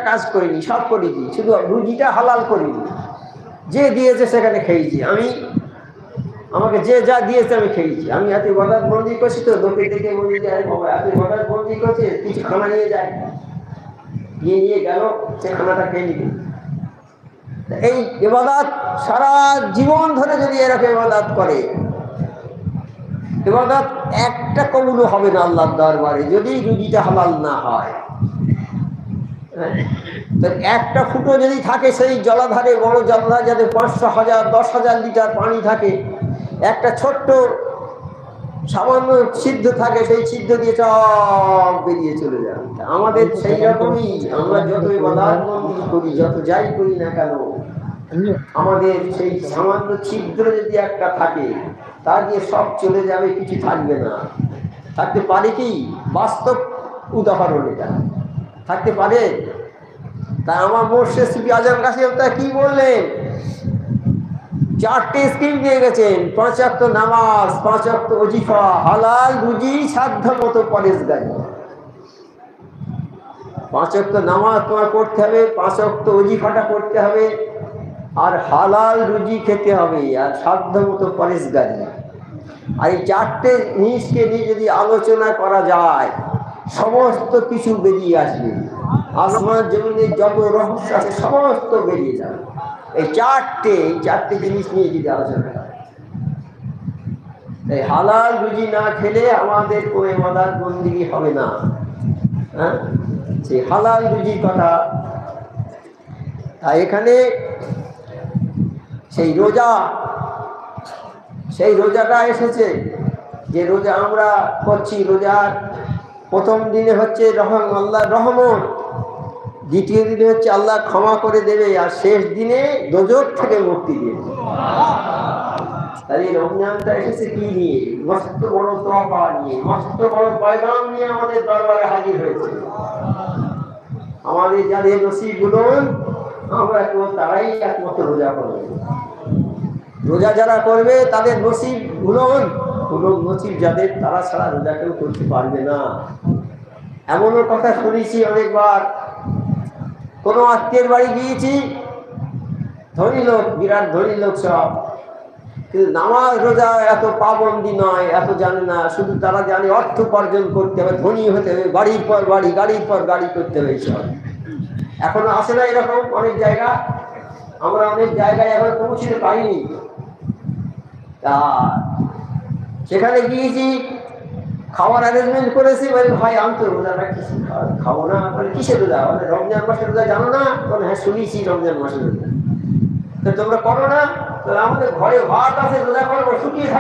কাজ করিনি, সব করেছি, শুধু রুজিটা হালাল করিনি। যে দিয়েছে সেখানে খেয়েছি, আমাকে যে যা দিয়েছে আমি খেয়েছি। আমি এত ইবাদত বন্দি করছি, তো লোকে দেখে বলি যায় বাবা এত ইবাদত বন্দি করছে, কিছু খানা নিয়ে যায়, নিয়ে গেল, সে খানাটা খেয়ে নিবে। এই ইবাদত সারা জীবন ধরে যদি এরকম ইবাদত করে, ইবাদত একটা কবুল হবে না আল্লাহর দরবারে যদি রুজিটা হালাল না হয়। তো একটা ফুটো যদি থাকে সেই জলাধারে, বড় জলাধার যাতে 500, 1000, 10,000 লিটার পানি থাকে, একটা ছোট্ট সামান্য ছিদ্র থাকে, সেই ছিদ্র দিয়ে সব বেরিয়ে চলে যায়। আমাদের সেই রকমই, আমরা যত ইবাদত বন্দেগী করি, যত যাই করি না কেন, আমাদের সেই সামান্য ছিদ্র যদি একটা থাকে, তা দিয়ে সব চলে যাবে, কিছু থাকবে না। থাকতে পারে কি? বাস্তব উদাহরণ এটা থাকতে পারে। তা আমার মোর্শেদ সুফি আজম কাসেম তা কি বললেন? 4টে স্কিম দিয়ে গেছেন: 5 ওয়াক্ত নামাজ, 5 ওয়াক্ত ওজিফা, হালাল রুজি, সাধ্য মতো পরেশগারি। 5 ওয়াক্ত নামাজ তোমার পড়তে হবে, 5 ওয়াক্ত ওজিফাটা পড়তে হবে, আর হালাল রুজি খেতে হবে, আর সাধ্য মতো পরেশগারি। আর এই 4টে জিনিসকে নিয়ে যদি আলোচনা করা যায়, সমস্ত কিছু বেরিয়ে আসবে। আসমান জমিনের যত রহস্য আছে সমস্ত বেরিয়ে যাবে এই চারটে জিনিস নিয়ে যদি আলোচনা করে। এই হালাল রুজি না খেলে আমাদের কোনো ইবাদত বন্দেগী হবে না। হ্যাঁ, সেই হালাল রুজির কথা। এখানে সেই রোজাটা এসেছে, যে রোজা আমরা করছি। রোজার প্রথম দিনে হচ্ছে আল্লাহর রহমত, দ্বিতীয় দিনে হচ্ছে আল্লাহ ক্ষমা করে দেবে, আর শেষ দিনে দোজখ থেকে মুক্তি দেবে। তাহলে রমজানটা এসেছে কি নিয়ে? মস্ত বড় তওবা নিয়ে, মস্ত বড় পয়গাম নিয়ে আমাদের দরবারে হাজির হয়েছে। আমাদের যাদের নসিব বুলন, আমরা তারাই একমাত্র রোজা করবে। রোজা যারা করবে তাদের নসিব বুলন, নসিব যাদের, তারা ছাড়া রোজা কেউ করতে পারবে না। এমনও কথা শুনেছি অনেকবার, কোনো আত্মীয়ের বাড়ি গিয়েছি, ধনী লোক, বিরাট ধনী লোক সব, কিন্তু নামাজ রোজা এত পাবন্দি নয়, এত জানে না। শুধু তারা জানে অর্থ উপার্জন করতে হবে, ধনী হতে হবে, বাড়ির পর বাড়ি, গাড়ির পর গাড়ি করতে হবে। সব এখনো আসে না এরকম অনেক জায়গা, আমরা অনেক জায়গায় এখন পৌঁছতে পারিনি। তা সেখানে গিয়েছি, খাওয়ার অ্যারেঞ্জমেন্ট করেছি। বলে ভাই আমি তো রোজা রাখছি, খাবো না। বলে কিসের রোজা? বলে রমজান মাসের রোজা জানো না? বলে হ্যাঁ শুনেছি রমজান মাসের রোজা। তো তোমরা করো না? তো আমাদের ঘরে ভাত আছে, রোজা করবো, শুকিয়ে